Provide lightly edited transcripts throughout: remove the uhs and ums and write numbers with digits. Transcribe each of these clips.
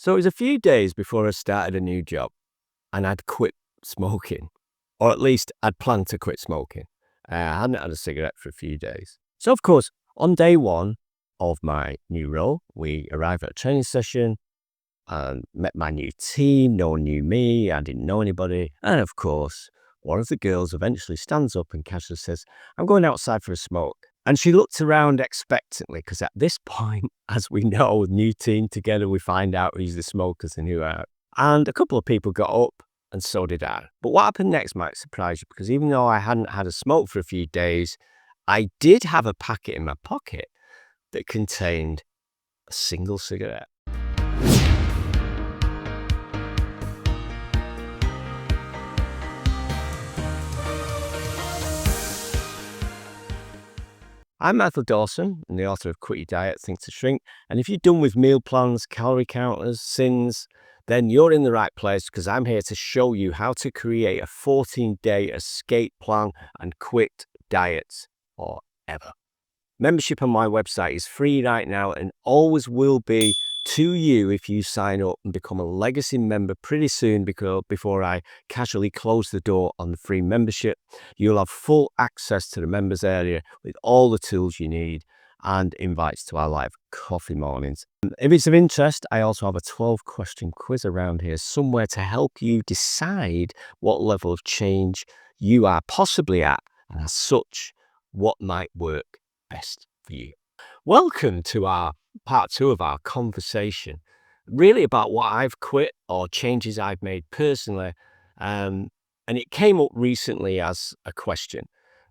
So it was a few days before I started a new job and I'd quit smoking, or at least I'd planned to quit smoking. I hadn't had a cigarette for a few days. So, of course, on day one of my new role, we arrived at a training session and met my new team. No one knew me. I didn't know anybody. And of course, one of the girls eventually stands up and casually says, "I'm going outside for a smoke." And she looked around expectantly because at this point, as we know, new team together, we find out who's the smokers and who aren't. And a couple of people got up and so did I. But what happened next might surprise you because even though I hadn't had a smoke for a few days, I did have a packet in my pocket that contained a single cigarette. I'm Michael Dawson, and the author of Quit Your Diet, Think to Shrink. And if you're done with meal plans, calorie counters, sins, then you're in the right place because I'm here to show you how to create a 14-day escape plan and quit diets forever. Membership on my website is free right now and always will be to you if you sign up and become a legacy member pretty soon because before I casually close the door on the free membership. You'll have full access to the members area with all the tools you need and invites to our live coffee mornings. If it's of interest, I also have a 12-question quiz around here somewhere to help you decide what level of change you are possibly at and as such, what might work best for you. Welcome to our part 2 of our conversation, really about what I've quit or changes I've made personally. And it came up recently as a question.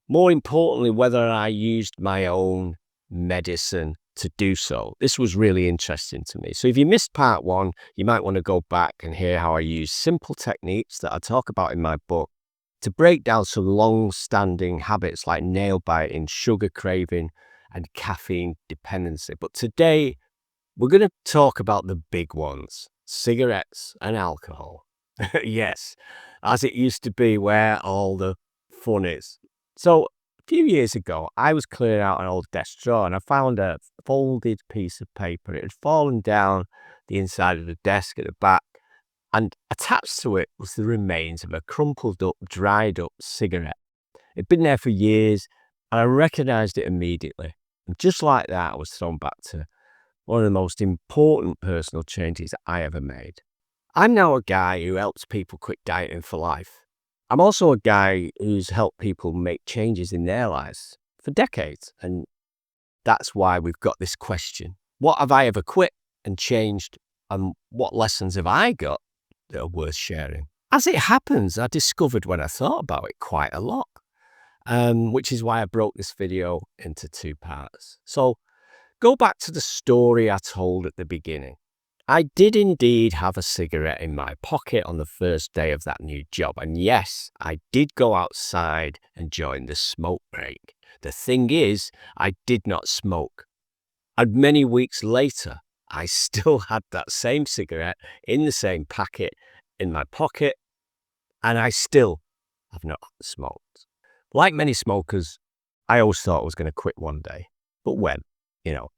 More importantly, whether I used my own medicine to do so. This was really interesting to me. So if you missed part 1, you might want to go back and hear how I use simple techniques that I talk about in my book to break down some long-standing habits like nail biting, sugar craving, and caffeine dependency. But today, we're going to talk about the big ones, cigarettes and alcohol. Yes, as it used to be where all the fun is. So a few years ago, I was clearing out an old desk drawer and I found a folded piece of paper. It had fallen down the inside of the desk at the back, and attached to it was the remains of a crumpled up, dried up cigarette. It'd been there for years and I recognized it immediately. And just like that, I was thrown back to one of the most important personal changes I ever made. I'm now a guy who helps people quit dieting for life. I'm also a guy who's helped people make changes in their lives for decades. And that's why we've got this question. What have I ever quit and changed? And what lessons have I got that are worth sharing? As it happens, I discovered when I thought about it quite a lot. Which is why I broke this video into 2 parts. So go back to the story I told at the beginning. I did indeed have a cigarette in my pocket on the first day of that new job. And yes, I did go outside and join the smoke break. The thing is, I did not smoke. And many weeks later, I still had that same cigarette in the same packet in my pocket, and I still have not smoked. Like many smokers, I always thought I was going to quit one day. But when?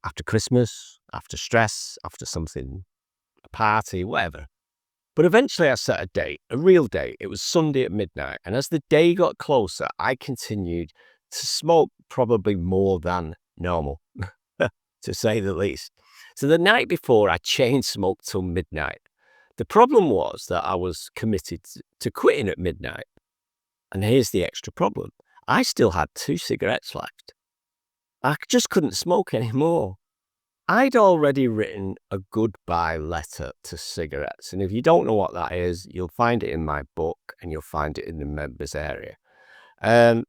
After Christmas, after stress, after something, a party, whatever. But eventually I set a date, a real date. It was Sunday at midnight. And as the day got closer, I continued to smoke probably more than normal, to say the least. So the night before, I chain smoked till midnight. The problem was that I was committed to quitting at midnight. And here's the extra problem. I still had 2 cigarettes left. I just couldn't smoke anymore. I'd already written a goodbye letter to cigarettes. And if you don't know what that is, you'll find it in my book and you'll find it in the members area. I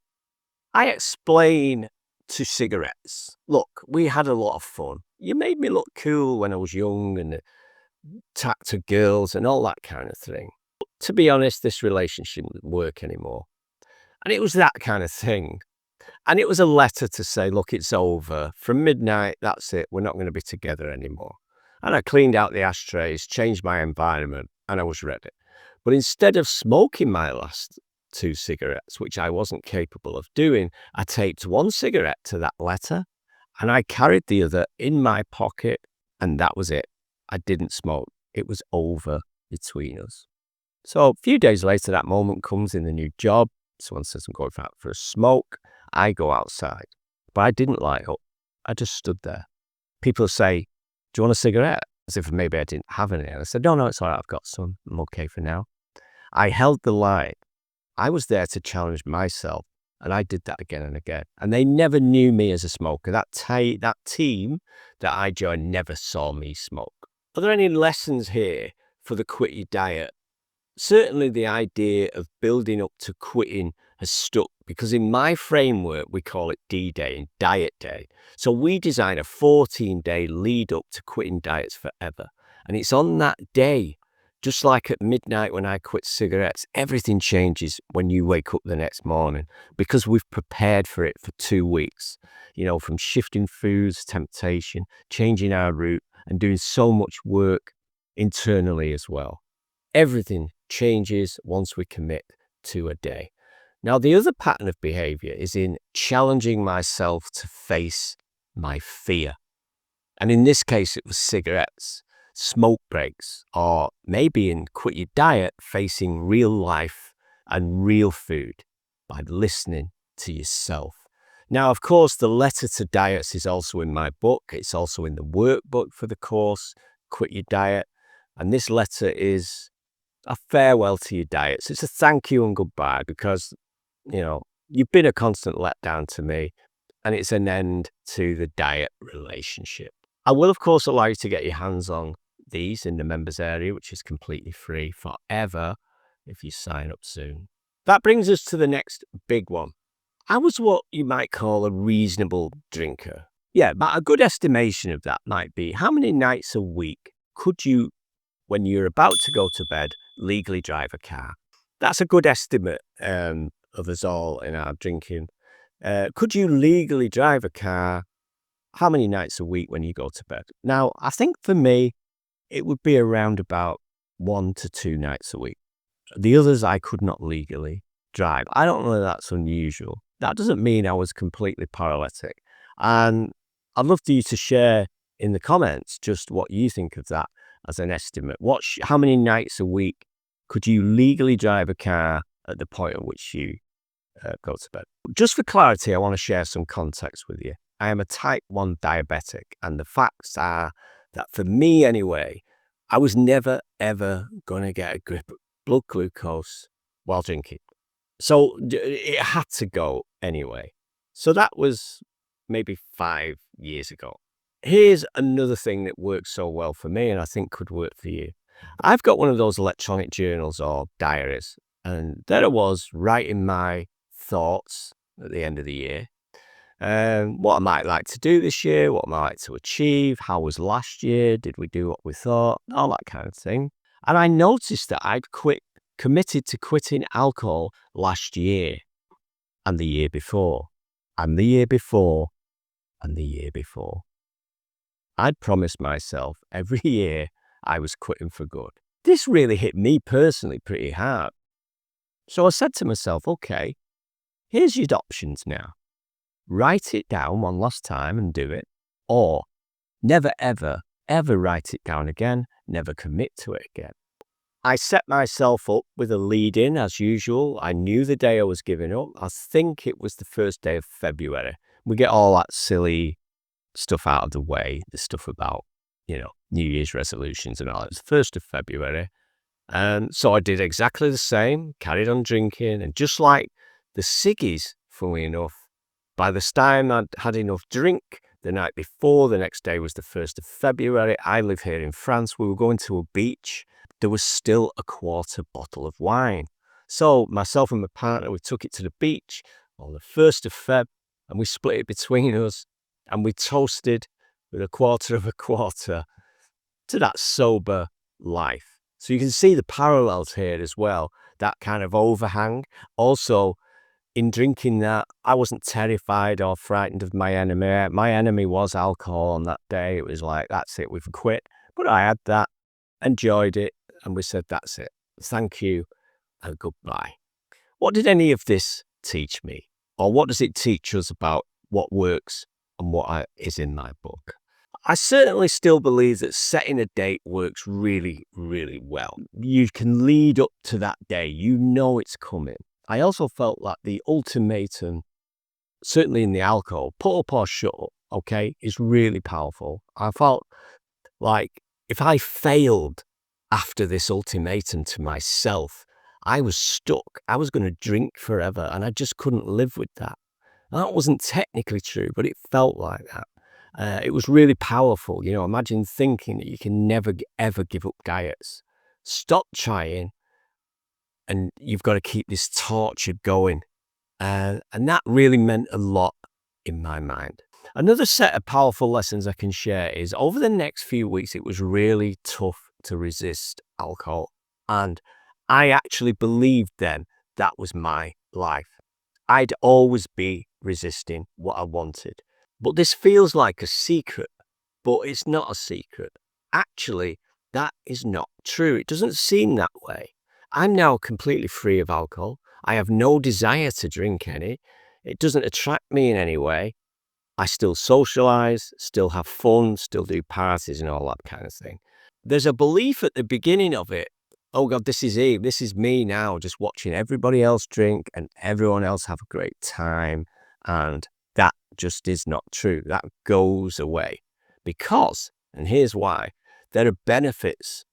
explain to cigarettes, look, we had a lot of fun. You made me look cool when I was young and talked to girls and all that kind of thing. But to be honest, this relationship didn't work anymore. And it was that kind of thing. And it was a letter to say, look, it's over. From midnight, that's it. We're not going to be together anymore. And I cleaned out the ashtrays, changed my environment, and I was ready. But instead of smoking my last 2 cigarettes, which I wasn't capable of doing, I taped 1 cigarette to that letter and I carried the other in my pocket, and that was it. I didn't smoke it was over between us. So a few days later, that moment comes in the new job. Someone says I'm going out for a smoke. I go outside, but I didn't light up. I just stood there. People say, do you want a cigarette? As if maybe I didn't have any. And I said, no, it's all right. I've got some. I'm okay for now. I held the light. I was there to challenge myself. And I did that again and again. And they never knew me as a smoker. That team that I joined never saw me smoke. Are there any lessons here for the Quit Your Diet? Certainly the idea of building up to quitting has stuck, because in my framework, we call it D-Day and Diet Day. So we design a 14-day lead up to quitting diets forever. And it's on that day, just like at midnight when I quit cigarettes, everything changes when you wake up the next morning, because we've prepared for it for 2 weeks, from shifting foods, temptation, changing our route, and doing so much work internally as well. Everything changes once we commit to a day. Now, the other pattern of behavior is in challenging myself to face my fear. And in this case, it was cigarettes, smoke breaks, or maybe in Quit Your Diet, facing real life and real food by listening to yourself. Now, of course, the letter to diets is also in my book. It's also in the workbook for the course, Quit Your Diet. And this letter is a farewell to your diets. It's a thank you and goodbye, because, you've been a constant letdown to me, and it's an end to the diet relationship. I will, of course, allow you to get your hands on these in the members area, which is completely free forever if you sign up soon. That brings us to the next big one. I was what you might call a reasonable drinker. Yeah, but a good estimation of that might be, how many nights a week could you, when you're about to go to bed, legally drive a car? That's a good estimate of us all in our drinking. Could you legally drive a car how many nights a week when you go to bed? Now, I think for me, it would be around about 1 to 2 nights a week. The others I could not legally drive. I don't know if that's unusual. That doesn't mean I was completely paralytic. And I'd love for you to share in the comments just what you think of that as an estimate. How many nights a week could you legally drive a car at the point at which you go to bed? Just for clarity, I want to share some context with you. I am a type 1 diabetic, and the facts are that for me anyway, I was never, ever going to get a grip of blood glucose while drinking. So it had to go anyway. So that was maybe 5 years ago. Here's another thing that works so well for me, and I think could work for you. I've got one of those electronic journals or diaries, and there I was writing my thoughts at the end of the year. What I might like to do this year, what I might like to achieve, how was last year, did we do what we thought, all that kind of thing. And I noticed that I'd committed to quitting alcohol last year, and the year before, and the year before, and the year before. I'd promised myself every year I was quitting for good. This really hit me personally pretty hard. So I said to myself, okay, here's your options now. Write it down one last time and do it, or never, ever, ever write it down again, never commit to it again. I set myself up with a lead in as usual. I knew the day I was giving up. I think it was the first day of February. We get all that silly stuff out of the way, the stuff about, New Year's resolutions and all. It was the 1st of February. And so I did exactly the same, carried on drinking, and just like the Cigs, funnily enough, by the time I'd had enough drink the night before, the next day was the 1st of February. I live here in France. We were going to a beach. There was still a quarter bottle of wine. So myself and my partner, we took it to the beach on the 1st of Feb, and we split it between us, and we toasted with a quarter of a quarter to that sober life. So you can see the parallels here as well, that kind of overhang. Also, in drinking that, I wasn't terrified or frightened of my enemy. My enemy was alcohol on that day. It was like, that's it, we've quit. But I had that, enjoyed it, and we said, that's it. Thank you and goodbye. What did any of this teach me? Or what does it teach us about what works and what is in my book? I certainly still believe that setting a date works really, really well. You can lead up to that day. You know it's coming. I also felt like the ultimatum, certainly in the alcohol, put up or shut up, okay, is really powerful. I felt like if I failed after this ultimatum to myself, I was stuck. I was going to drink forever and I just couldn't live with that. That wasn't technically true, but it felt like that. It was really powerful. You know, imagine thinking that you can never, ever give up diets. Stop trying and you've got to keep this torture going. And that really meant a lot in my mind. Another set of powerful lessons I can share is over the next few weeks, it was really tough to resist alcohol. And I actually believed then that was my life. I'd always be resisting what I wanted. But this feels like a secret, but it's not a secret. Actually, that is not true. It doesn't seem that way. I'm now completely free of alcohol. I have no desire to drink any. It doesn't attract me in any way. I still socialize, still have fun, still do parties and all that kind of thing. There's a belief at the beginning of it, oh God, this is it. This is me now, just watching everybody else drink and everyone else have a great time. And that just is not true. That goes away because, and here's why, there are benefits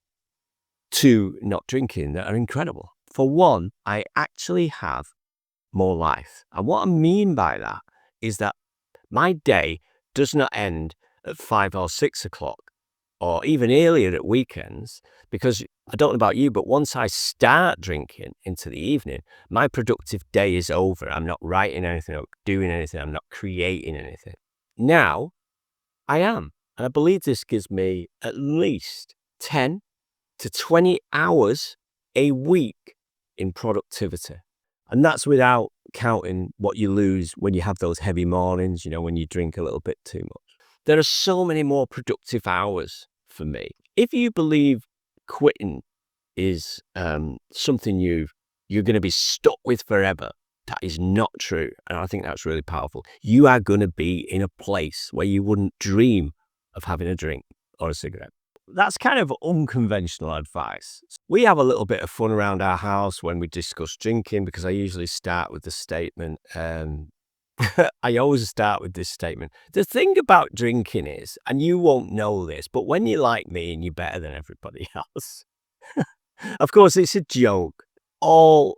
to not drinking that are incredible. For one, I actually have more life. And what I mean by that is that my day does not end at 5 or 6 o'clock or even earlier at weekends, because I don't know about you, but once I start drinking into the evening, my productive day is over. I'm not writing anything, I'm not doing anything, I'm not creating anything. Now I am. And I believe this gives me at least 10 to 20 hours a week in productivity. And that's without counting what you lose when you have those heavy mornings, you know, when you drink a little bit too much. There are so many more productive hours for me. If you believe quitting is something you're going to be stuck with forever, that is not true. And I think that's really powerful. You are going to be in a place where you wouldn't dream of having a drink or a cigarette. That's kind of unconventional advice. We have a little bit of fun around our house when we discuss drinking because I usually start with the statement, I always start with this statement. The thing about drinking is, and you won't know this, but when you're like me and you're better than everybody else, of course, it's a joke. All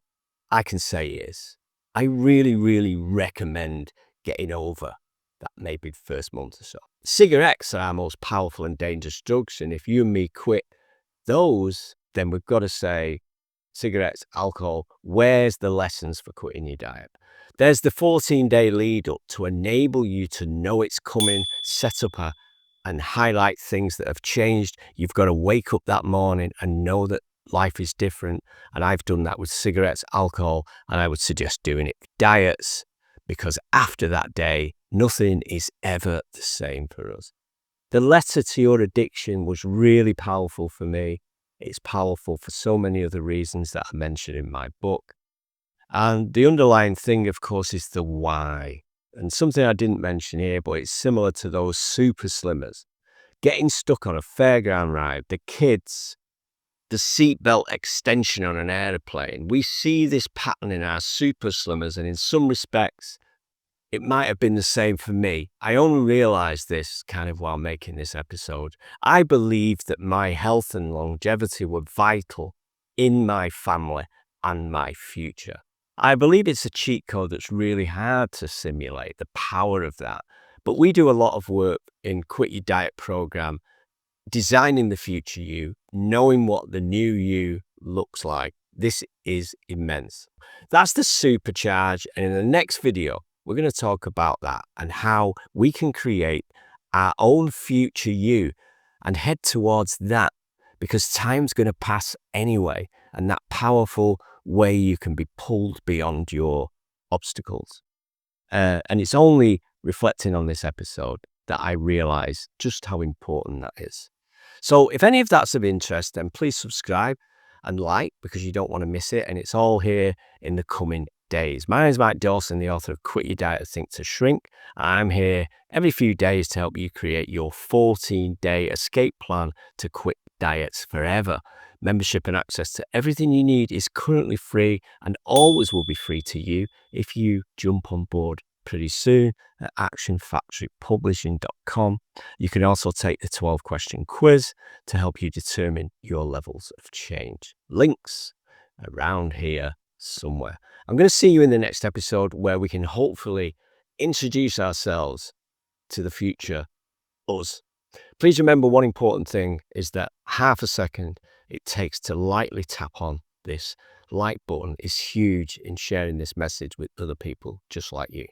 I can say is I really, really recommend getting over that maybe the first month or so. Cigarettes are our most powerful and dangerous drugs. And if you and me quit those, then we've got to say cigarettes, alcohol, where's the lessons for quitting your diet? There's the 14-day lead up to enable you to know it's coming, set up and highlight things that have changed. You've got to wake up that morning and know that life is different. And I've done that with cigarettes, alcohol, and I would suggest doing it with diets, because after that day, nothing is ever the same for us. The letter to your addiction was really powerful for me. It's powerful for so many other reasons that I mentioned in my book. And the underlying thing, of course, is the why. And something I didn't mention here, but it's similar to those super slimmers. Getting stuck on a fairground ride, the kids, the seatbelt extension on an airplane. We see this pattern in our super slimmers, and in some respects, it might have been the same for me. I only realized this kind of while making this episode. I believed that my health and longevity were vital in my family and my future. I believe it's a cheat code that's really hard to simulate, the power of that. But we do a lot of work in Quit Your Diet program, designing the future you, knowing what the new you looks like. This is immense. That's the supercharge. And in the next video, we're going to talk about that and how we can create our own future you and head towards that, because time's going to pass anyway. And that powerful way you can be pulled beyond your obstacles. And it's only reflecting on this episode that I realize just how important that is. So if any of that's of interest, then please subscribe and like, because you don't want to miss it. And it's all here in the coming days. My name is Mike Dawson, the author of Quit Your Diet, Think to Shrink. I'm here every few days to help you create your 14-day escape plan to quit diets forever. Membership and access to everything you need is currently free and always will be free to you if you jump on board pretty soon at actionfactorypublishing.com. You can also take the 12-question quiz to help you determine your levels of change. Links around here somewhere. I'm going to see you in the next episode where we can hopefully introduce ourselves to the future us. Please remember, one important thing is that half a second it takes to lightly tap on this like button is huge in sharing this message with other people just like you.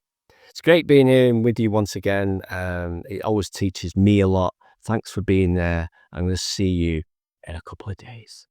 It's great being here with you once again. It always teaches me a lot. Thanks for being there. I'm going to see you in a couple of days.